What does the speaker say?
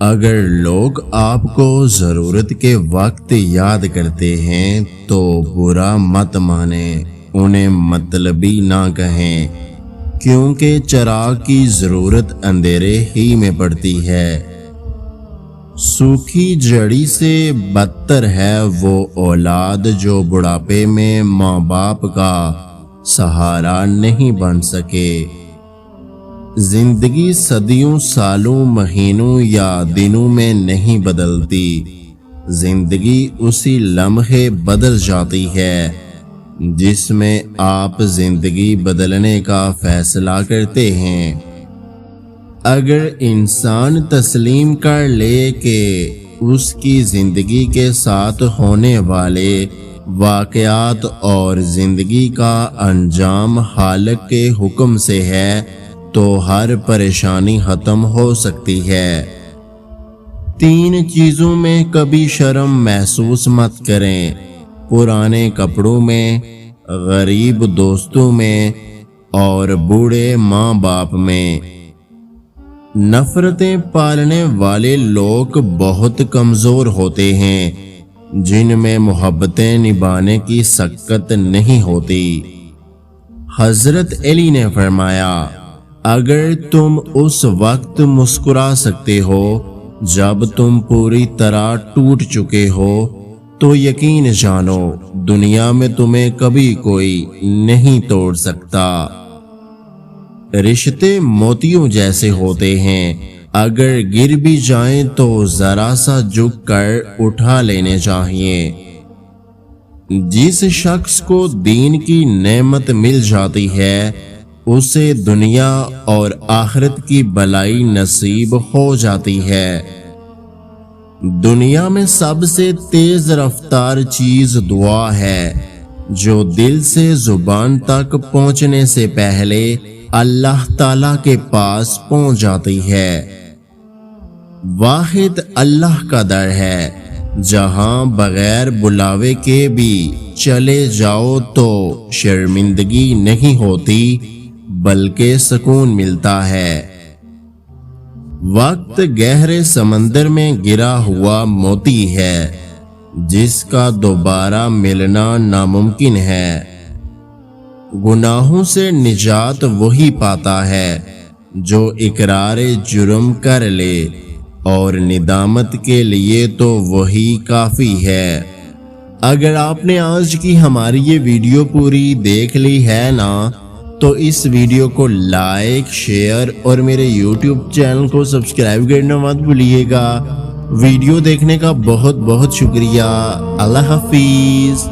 اگر لوگ آپ کو ضرورت کے وقت یاد کرتے ہیں تو برا مت مانیں، انہیں مطلبی نہ کہیں، کیونکہ چراغ کی ضرورت اندھیرے ہی میں پڑتی ہے۔ سوکھی جڑی سے بدتر ہے وہ اولاد جو بڑھاپے میں ماں باپ کا سہارا نہیں بن سکے۔ زندگی صدیوں، سالوں، مہینوں یا دنوں میں نہیں بدلتی، زندگی اسی لمحے بدل جاتی ہے جس میں آپ زندگی بدلنے کا فیصلہ کرتے ہیں۔ اگر انسان تسلیم کر لے کہ اس کی زندگی کے ساتھ ہونے والے واقعات اور زندگی کا انجام خالق کے حکم سے ہے تو ہر پریشانی ختم ہو سکتی ہے۔ 3 چیزوں میں کبھی شرم محسوس مت کریں: پرانے کپڑوں میں، غریب دوستوں میں اور بوڑھے ماں باپ میں۔ نفرتیں پالنے والے لوگ بہت کمزور ہوتے ہیں جن میں محبتیں نبھانے کی سکت نہیں ہوتی۔ حضرت علی نے فرمایا، اگر تم اس وقت مسکرا سکتے ہو جب تم پوری طرح ٹوٹ چکے ہو تو یقین جانو دنیا میں تمہیں کبھی کوئی نہیں توڑ سکتا۔ رشتے موتیوں جیسے ہوتے ہیں، اگر گر بھی جائیں تو ذرا سا جھک کر اٹھا لینے چاہیے۔ جس شخص کو دین کی نعمت مل جاتی ہے اسے دنیا اور آخرت کی بلائی نصیب ہو جاتی ہے۔ دنیا میں سب سے تیز رفتار چیز دعا ہے جو دل سے زبان تک پہنچنے سے پہلے اللہ تعالی کے پاس پہنچ جاتی ہے۔ واحد اللہ کا در ہے، جہاں بغیر بلاوے کے بھی چلے جاؤ تو شرمندگی نہیں ہوتی بلکہ سکون ملتا ہے۔ وقت گہرے سمندر میں گرا ہوا موتی ہے جس کا دوبارہ ملنا ناممکن ہے۔ گناہوں سے نجات وہی پاتا ہے جو اقرار جرم کر لے، اور ندامت کے لیے تو وہی کافی ہے۔ اگر آپ نے آج کی ہماری یہ ویڈیو پوری دیکھ لی ہے نا تو اس ویڈیو کو لائک، شیئر اور میرے یوٹیوب چینل کو سبسکرائب کرنا مت بھولیے گا۔ ویڈیو دیکھنے کا بہت بہت شکریہ۔ اللہ حافظ۔